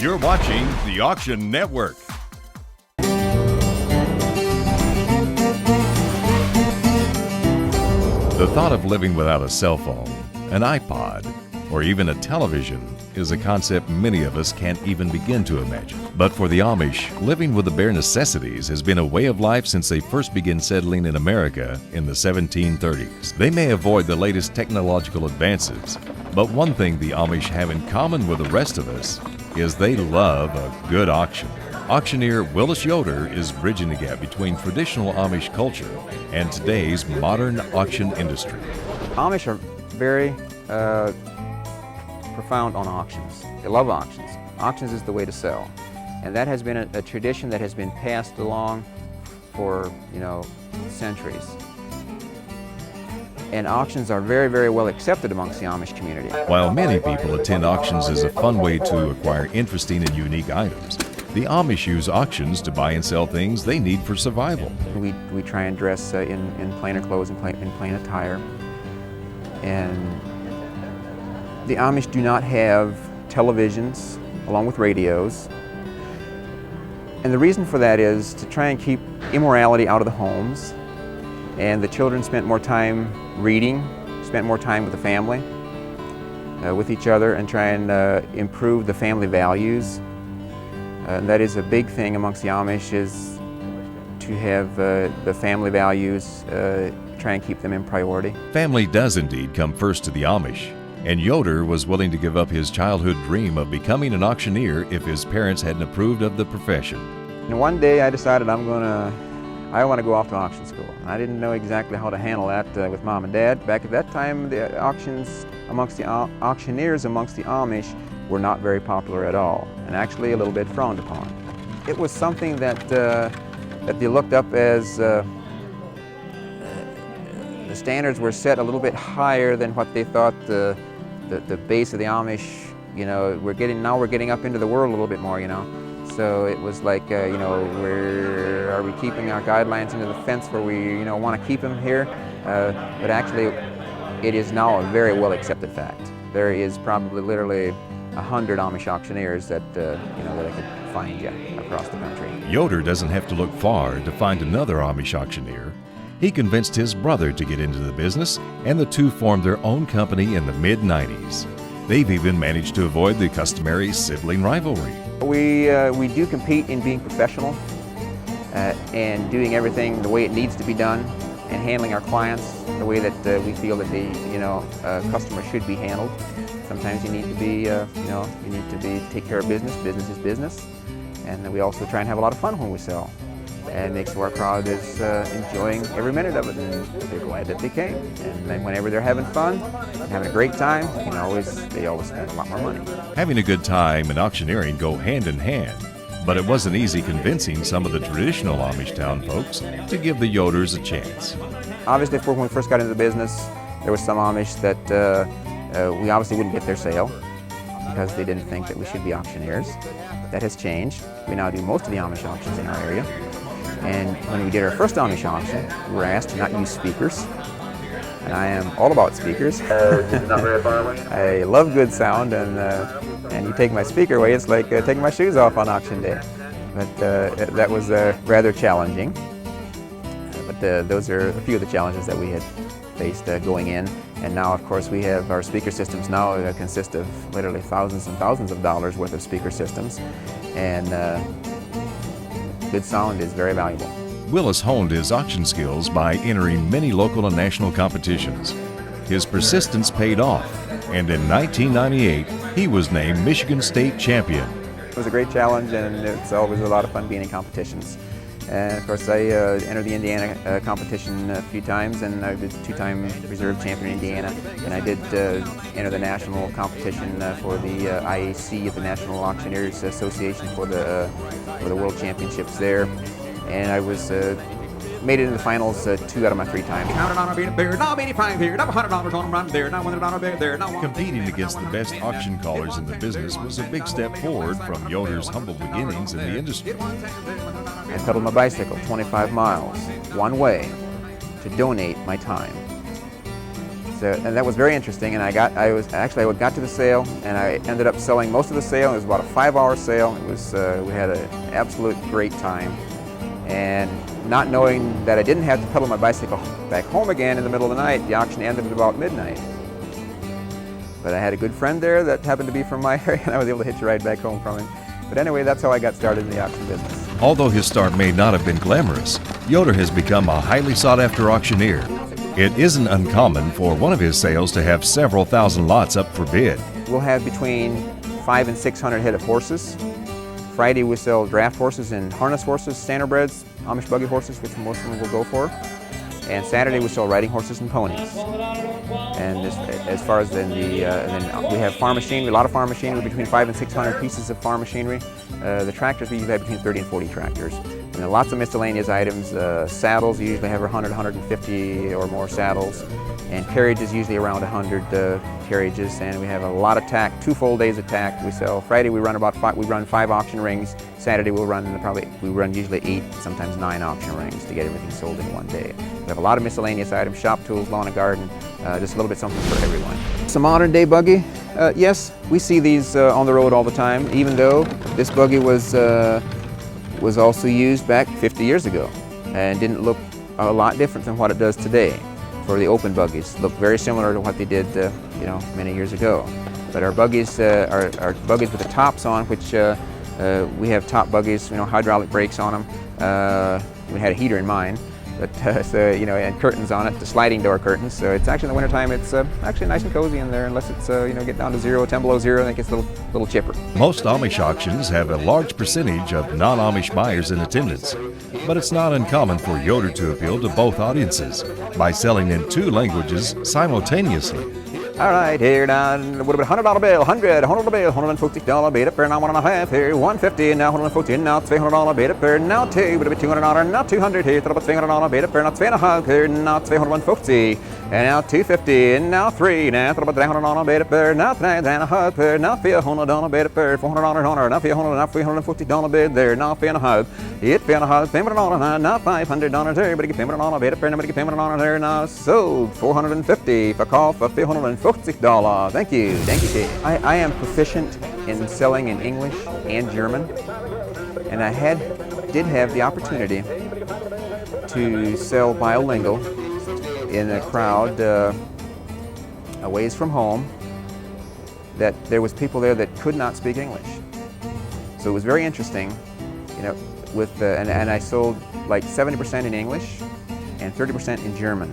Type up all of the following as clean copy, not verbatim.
You're watching the Auction Network. The thought of living without a cell phone, an iPod, or even a television is a concept many of us can't even begin to imagine. But for the Amish, living with the bare necessities has been a way of life since they first began settling in America in the 1730s. They may avoid the latest technological advances, but one thing the Amish have in common with the rest of us is they love a good auction. Auctioneer Willis Yoder is bridging the gap between traditional Amish culture and today's modern auction industry. Amish are very profound on auctions. They love auctions. Auctions is the way to sell. And that has been a tradition that has been passed along for, centuries. And auctions are very, very well accepted amongst the Amish community. While many people attend auctions as a fun way to acquire interesting and unique items, the Amish use auctions to buy and sell things they need for survival. We try and dress in plainer clothes and in plain attire. And the Amish do not have televisions along with radios. And the reason for that is to try and keep immorality out of the homes. And the children spent more time reading, spent more time with the family, with each other, and try and improve the family values. And that is a big thing amongst the Amish, is to have the family values, try and keep them in priority. Family does indeed come first to the Amish, and Yoder was willing to give up his childhood dream of becoming an auctioneer if his parents hadn't approved of the profession. And one day I decided I want to go off to auction school. I didn't know exactly how to handle that with Mom and Dad. Back at that time, the auctions amongst the auctioneers amongst the Amish were not very popular at all, and actually a little bit frowned upon. It was something that they looked up as the standards were set a little bit higher than what they thought the base of the Amish. We're getting up into the world a little bit more. So it was like, are we keeping our guidelines into the fence where we, want to keep them here? But actually, it is now a very well accepted fact. There is probably literally 100 Amish auctioneers that that I could find across the country. Yoder doesn't have to look far to find another Amish auctioneer. He convinced his brother to get into the business, and the two formed their own company in the mid-90s. They've even managed to avoid the customary sibling rivalry. We do compete in being professional and doing everything the way it needs to be done, and handling our clients the way that we feel that a customer should be handled. Sometimes you need to be, take care of business. Business is business. And we also try and have a lot of fun when we sell. And it makes sure our crowd is enjoying every minute of it, and they're glad that they came. And then whenever they're having fun and having a great time, they always spend a lot more money. Having a good time and auctioneering go hand in hand, but it wasn't easy convincing some of the traditional Amish town folks to give the Yoders a chance. Obviously, when we first got into the business, there was some Amish that we obviously wouldn't get their sale because they didn't think that we should be auctioneers. That has changed. We now do most of the Amish auctions in our area. And when we did our first Amish auction, we were asked to not use speakers. And I am all about speakers. Not very far away. I love good sound, and you take my speaker away, it's like taking my shoes off on auction day. But that was rather challenging. But those are a few of the challenges that we had faced going in. And now, of course, we have our speaker systems now consist of literally thousands and thousands of dollars worth of speaker systems. And good sound is very valuable. Willis honed his auction skills by entering many local and national competitions. His persistence paid off, and in 1998, he was named Michigan State Champion. It was a great challenge, and it's always a lot of fun being in competitions. And of course, I entered the Indiana competition a few times, and I was two-time reserve champion in Indiana. And I did enter the national competition for the IAC, the National Auctioneers Association, for the World Championships there. And I was made it in the finals 2 out of my 3 times. Competing against the best auction callers in the business was a big step forward from Yoder's humble beginnings in the industry. I pedaled my bicycle 25 miles one way to donate my time. and that was very interesting. And I got to the sale, and I ended up selling most of the sale. It was about a 5-hour sale. It was we had an absolute great time, and not knowing that I didn't have to pedal my bicycle back home again in the middle of the night, the auction ended at about midnight. But I had a good friend there that happened to be from my area, and I was able to hitch a ride back home from him. But anyway, that's how I got started in the auction business. Although his start may not have been glamorous, Yoder has become a highly sought-after auctioneer. It isn't uncommon for one of his sales to have several thousand lots up for bid. We'll have between 500 and 600 head of horses. Friday we sell draft horses and harness horses, standardbreds, Amish buggy horses, which most of them will go for. And Saturday we sell riding horses and ponies. And as far as then and then we have farm machinery, a lot of farm machinery, between 500 and 600 pieces of farm machinery. The tractors, we usually have between 30 and 40 tractors. And then lots of miscellaneous items, saddles, you usually have 100, 150 or more saddles. And carriages, usually around 100 carriages. And we have a lot of tack, 2 full days of tack. We sell, Friday we run about 5 auction rings. Saturday we run usually 8, sometimes 9 auction rings to get everything sold in one day. We have a lot of miscellaneous items, shop tools, lawn and garden, just a little bit something for everyone. Some modern day buggy, yes, we see these on the road all the time, even though this buggy was also used back 50 years ago and didn't look a lot different than what it does today. For the open buggies, look very similar to what they did, many years ago. But our buggies are buggies with the tops on, which we have top buggies, hydraulic brakes on them. We had a heater in mine, but and curtains on it, the sliding door curtains. So it's actually in the wintertime, it's actually nice and cozy in there, unless it's get down to 0, 10 below 0, and it gets a little chipper. Most Amish auctions have a large percentage of non-Amish buyers in attendance, but it's not uncommon for Yoder to appeal to both audiences by selling in 2 languages simultaneously. All right, here now, what about $100 bill, $100 bill, $150 bill, per now 1.5 here, $150, now $140, now $200 bill, per now 2, but a bit $200, now $200 here, about $200 bill, per now $200 here, now $250, and now $250, and now 3, now about $300 bill, per now $300, per now $400 bill, per $400, now $400, now $350 bill there, now $400, it $400, $500, now $500 there, but get $500 bill, per now get $500 there, now sold $450 for call for $450. Thank you, Chief. I am proficient in selling in English and German, and I did have the opportunity to sell bilingual in a crowd a ways from home, that there was people there that could not speak English. So it was very interesting, and I sold like 70% in English and 30% in German.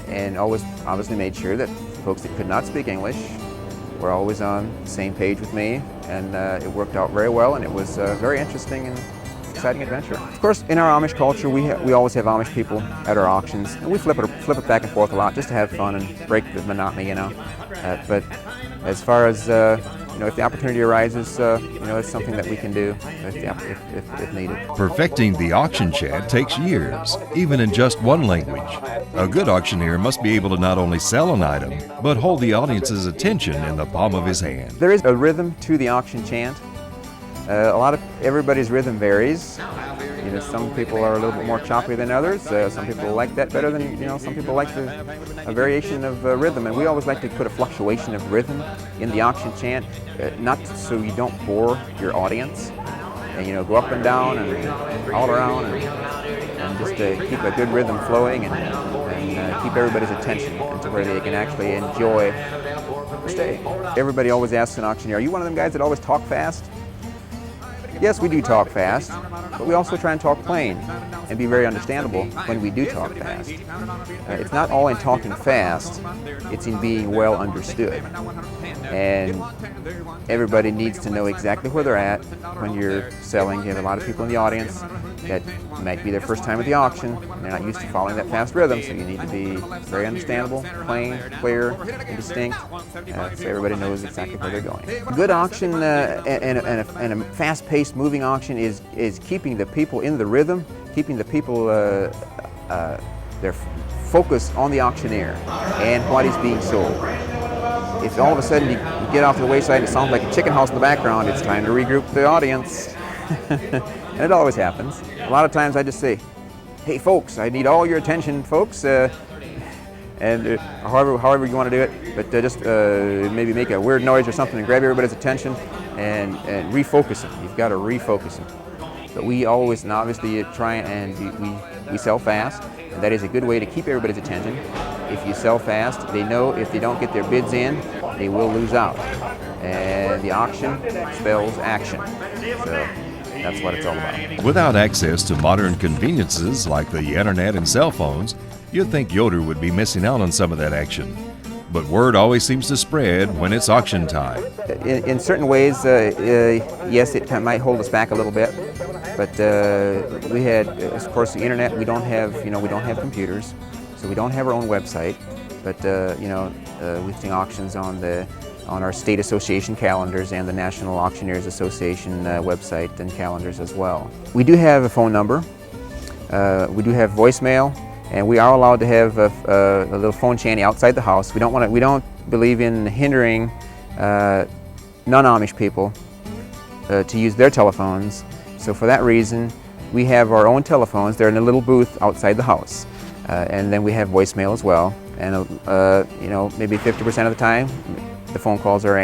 And always obviously made sure that folks that could not speak English were always on the same page with me, and it worked out very well, and it was a very interesting and exciting adventure. Of course, in our Amish culture, we always have Amish people at our auctions, and we flip it back and forth a lot just to have fun and break the monotony, But as far as if the opportunity arises, it's something that we can do if needed. Perfecting the auction chant takes years, even in just one language. A good auctioneer must be able to not only sell an item, but hold the audience's attention in the palm of his hand. There is a rhythm to the auction chant. Everybody's rhythm varies. Some people are a little bit more choppy than others. Some people like that better than, some people like a variation of rhythm. And we always like to put a fluctuation of rhythm in the auction chant, not so you don't bore your audience. And, go up and down and all around and just keep a good rhythm flowing and keep everybody's attention to where they can actually enjoy the stay. Everybody always asks an auctioneer, are you one of them guys that always talk fast? Yes, we do talk fast, but we also try and talk plain and be very understandable when we do talk fast. It's not all in talking fast, it's in being well understood. And everybody needs to know exactly where they're at when you're selling. You have a lot of people in the audience that might be their first time at the auction. They're not used to following that fast rhythm, so you need to be very understandable, plain, clear, and distinct, so everybody knows exactly where they're going. A good auction and a fast-paced moving auction is keeping the people in the rhythm, keeping the people their focus on the auctioneer and what is being sold. If all of a sudden you get off to the wayside and it sounds like a chicken house in the background, it's time to regroup the audience. And it always happens. A lot of times I just say, hey folks, I need all your attention, folks. And and however you want to do it, but just maybe make a weird noise or something and grab everybody's attention and refocus them. You've got to refocus them. But we always, and obviously, try and we sell fast, and that is a good way to keep everybody's attention. If you sell fast, they know if they don't get their bids in, they will lose out. And the auction spells action. So that's what it's all about. Without access to modern conveniences like the internet and cell phones, you'd think Yoder would be missing out on some of that action. But word always seems to spread when it's auction time. In certain ways, yes, it might hold us back a little bit. But we had, of course, the internet. We don't have computers, so we don't have our own website. But we see auctions on our state association calendars and the National Auctioneers Association website and calendars as well. We do have a phone number. We do have voicemail, and we are allowed to have a little phone shanty outside the house. We don't believe in hindering non-Amish people to use their telephones. So for that reason, we have our own telephones. They're in a little booth outside the house, and then we have voicemail as well. And maybe 50% of the time, the phone calls are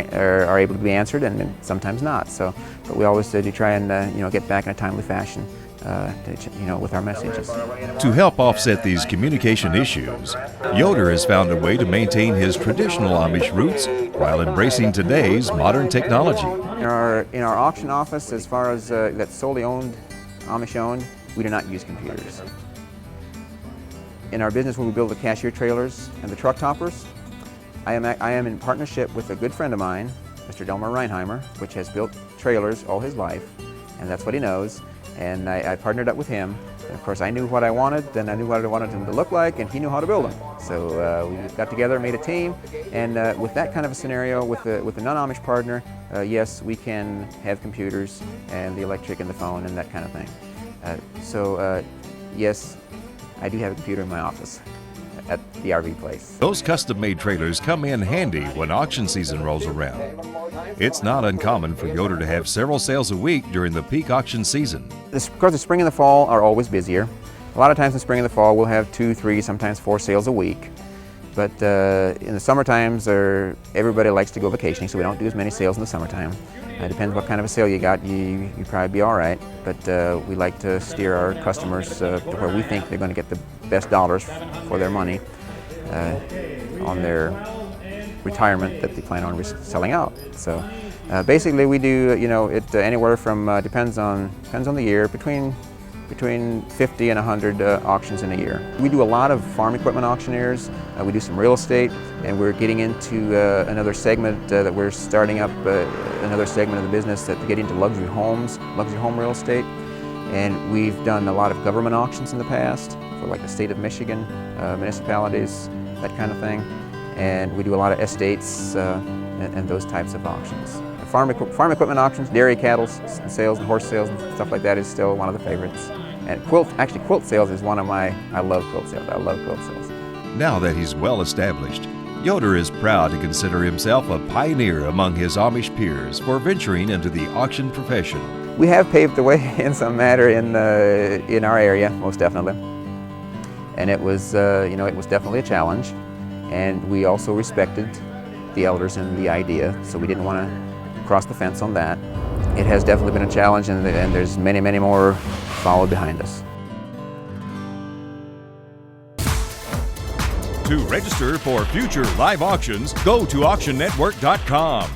able to be answered, and sometimes not. So, but we always do try and get back in a timely fashion, with our messages. To help offset these communication issues, Yoder has found a way to maintain his traditional Amish roots while embracing today's modern technology. In our auction office, as far as that's solely owned, Amish owned, we do not use computers. In our business, when we build the cashier trailers and the truck toppers, I am in partnership with a good friend of mine, Mr. Delmar Reinheimer, which has built trailers all his life, and that's what he knows. And I partnered up with him. And of course, I knew what I wanted, then I knew what I wanted him to look like, and he knew how to build them. So we got together, made a team, and with that kind of a scenario, with a non-Amish partner, yes, we can have computers and the electric and the phone and that kind of thing. Yes, I do have a computer in my office at the RV place. Those custom-made trailers come in handy when auction season rolls around. It's not uncommon for Yoder to have several sales a week during the peak auction season. Of course, the spring and the fall are always busier. A lot of times in spring and the fall, we'll have 2, 3, sometimes 4 sales a week. But in the summer times, everybody likes to go vacationing, so we don't do as many sales in the summertime. It depends what kind of a sale you got, you probably be all right. But we like to steer our customers to where we think they're going to get the best dollars for their money on their retirement that they plan on selling out. So basically, we do it anywhere from depends on the year, between 50 and 100 auctions in a year. We do a lot of farm equipment auctioneers. We do some real estate, and we're getting into another segment that we're starting up, another segment of the business that to get into luxury home real estate. And we've done a lot of government auctions in the past for like the state of Michigan, municipalities, that kind of thing. And we do a lot of estates and those types of auctions. Farm equipment auctions, dairy cattle sales, and horse sales and stuff like that is still one of the favorites. And quilt sales is one of I love quilt sales. I love quilt sales. Now that he's well established, Yoder is proud to consider himself a pioneer among his Amish peers for venturing into the auction profession. We have paved the way in some matter in our area, most definitely. And it was definitely a challenge. And we also respected the elders and the idea, so we didn't want to cross the fence on that. It has definitely been a challenge, and there's many, many more followed behind us. To register for future live auctions, go to auctionnetwork.com.